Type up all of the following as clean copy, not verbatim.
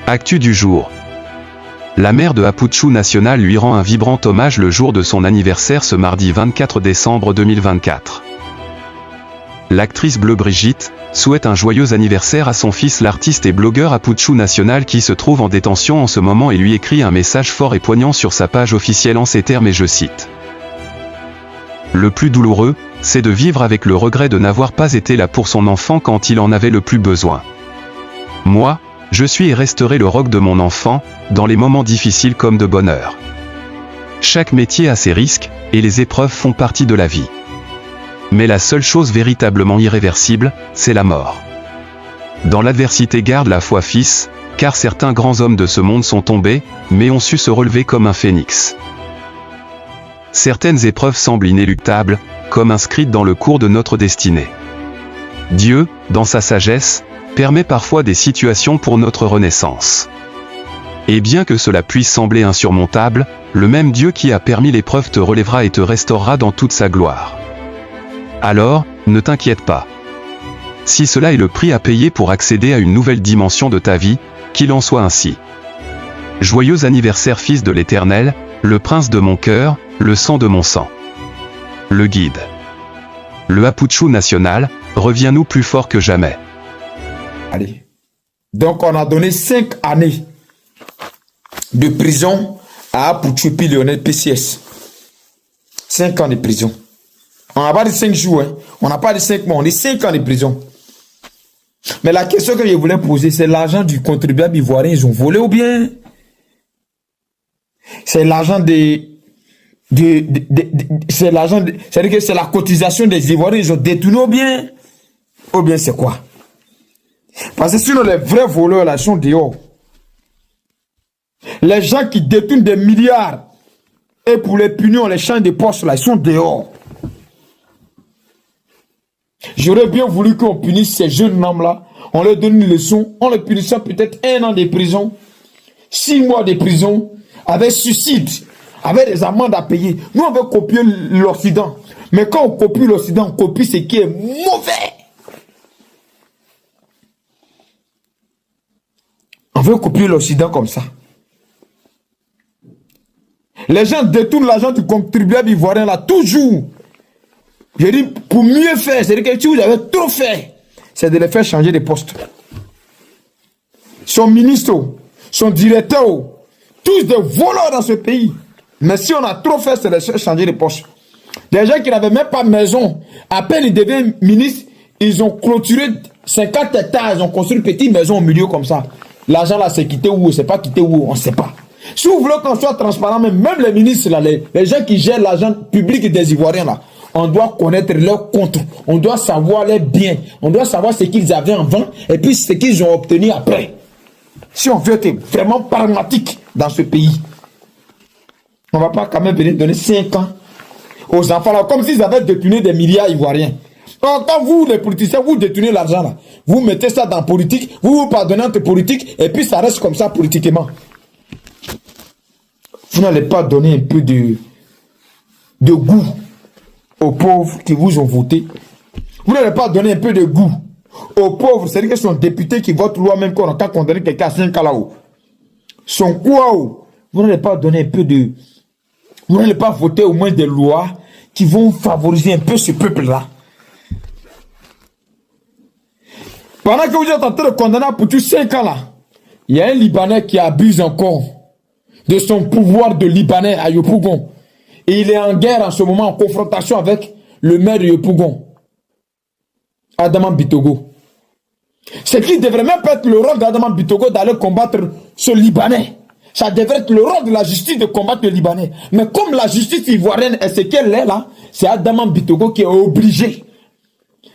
Actu du jour. La mère de Apuchu National lui rend un vibrant hommage le jour de son anniversaire ce mardi 24 décembre 2024. L'actrice bleue Brigitte souhaite un joyeux anniversaire à son fils l'artiste et blogueur Apuchu National qui se trouve en détention en ce moment et lui écrit un message fort et poignant sur sa page officielle en ces termes et je cite. Le plus douloureux, c'est de vivre avec le regret de n'avoir pas été là pour son enfant quand il en avait le plus besoin. Moi, je suis et resterai le roc de mon enfant, dans les moments difficiles comme de bonheur. Chaque métier a ses risques, et les épreuves font partie de la vie. Mais la seule chose véritablement irréversible, c'est la mort. Dans l'adversité garde la foi fils, car certains grands hommes de ce monde sont tombés, mais ont su se relever comme un phénix. Certaines épreuves semblent inéluctables, comme inscrites dans le cours de notre destinée. Dieu, dans sa sagesse, permet parfois des situations pour notre renaissance. Et bien que cela puisse sembler insurmontable, le même Dieu qui a permis l'épreuve te relèvera et te restaurera dans toute sa gloire. Alors, ne t'inquiète pas. Si cela est le prix à payer pour accéder à une nouvelle dimension de ta vie, qu'il en soit ainsi. Joyeux anniversaire fils de l'Éternel, le prince de mon cœur, le sang de mon sang. Le guide. Le Apuchu National, reviens-nous plus fort que jamais. Allez. Donc on a donné 5 années de prison à Apuchu Lionel PCS. 5 ans de prison. On n'a pas dit 5 jours, hein. On n'a pas dit 5 mois, on dit 5 ans de prison. Mais la question que je voulais poser, c'est l'argent du contribuable ivoirien, ils ont volé ou bien c'est l'argent c'est l'argent, c'est-à-dire que c'est la cotisation des Ivoiriens, ils ont détourné ou bien c'est quoi? Parce que sinon les vrais voleurs là sont dehors. Les gens qui détournent des milliards et pour les punir on les change de poste là, ils sont dehors. J'aurais bien voulu qu'on punisse ces jeunes hommes là, on leur donne une leçon, on les punissait peut-être 1 an de prison, 6 mois de prison, avec suicide, avec des amendes à payer. Nous on veut copier l'Occident, mais quand on copie l'Occident, on copie ce qui est mauvais. On veut copier l'Occident comme ça. Les gens détournent l'argent du contribuable ivoirien là, toujours. Je dis, pour mieux faire, c'est-à-dire que si vous avez trop fait, c'est de les faire changer de poste. Son ministre, son directeur, tous des voleurs dans ce pays. Mais si on a trop fait, c'est de les faire changer de poste. Des gens qui n'avaient même pas maison, à peine ils deviennent ministres, ils ont clôturé 50 hectares, ils ont construit une petite maison au milieu comme ça. L'argent là, c'est quitté où, c'est pas quitté où, on ne sait pas. Si vous voulez qu'on soit transparent, même les ministres là, les gens qui gèrent l'argent public des Ivoiriens là, on doit connaître leurs comptes, on doit savoir leurs biens, on doit savoir ce qu'ils avaient avant et puis ce qu'ils ont obtenu après. Si on veut être vraiment pragmatique dans ce pays, on ne va pas quand même venir donner 5 ans aux enfants là, comme s'ils avaient détourné des milliards ivoiriens. Donc, quand vous, les politiciens, vous détournez l'argent là, vous mettez ça dans la politique, vous pardonnez entre politique et puis ça reste comme ça politiquement. Vous n'allez pas donner un peu de goût aux pauvres qui vous ont voté. Vous n'allez pas donner un peu de goût aux pauvres, c'est-à-dire que son député qui vote loi même quand on a condamné quelqu'un à 5 ans là-haut. Son quoi? Vous n'allez pas donner un peu de... Vous n'allez pas voter au moins des lois qui vont favoriser un peu ce peuple-là. Pendant que vous êtes en train de condamner pour tous 5 ans là, il y a un Libanais qui abuse encore de son pouvoir de Libanais à Yopougon. Et il est en guerre en ce moment, en confrontation avec le maire de Yopougon, Adama Bitogo. Ce qui devrait même pas être le rôle d'Adama Bitogo d'aller combattre ce Libanais. Ça devrait être le rôle de la justice de combattre le Libanais. Mais comme la justice ivoirienne est ce qu'elle est là, c'est Adama Bitogo qui est obligé,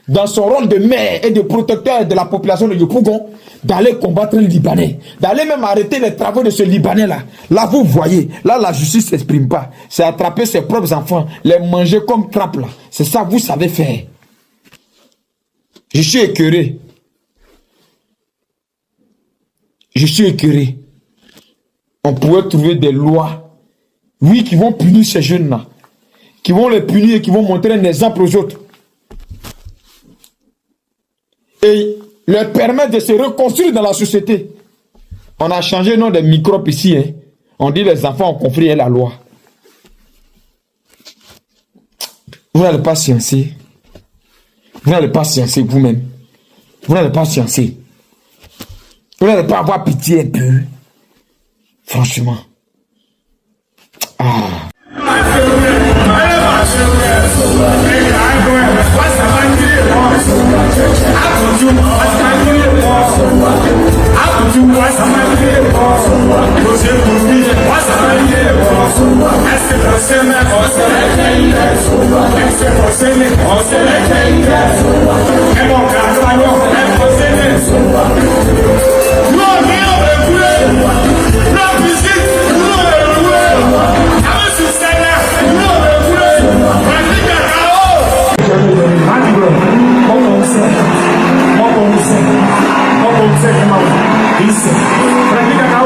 dans son rôle de maire et de protecteur de la population de Yopougon, d'aller combattre le Libanais, d'aller même arrêter les travaux de ce Libanais-là. Là, vous voyez, là, la justice ne s'exprime pas. C'est attraper ses propres enfants, les manger comme trappe, là. C'est ça que vous savez faire. Je suis écœuré. Je suis écœuré. On pourrait trouver des lois, oui, qui vont punir ces jeunes-là, qui vont les punir et qui vont montrer un exemple aux autres. Et leur permettre de se reconstruire dans la société. On a changé le nom des microbes ici. Hein. On dit les enfants ont compris la loi. Vous n'allez pas sciencer. Vous n'allez pas sciencer vous-même. Vous n'allez pas sciencer. Vous n'allez pas avoir pitié un peu. Franchement. Ah. Isso.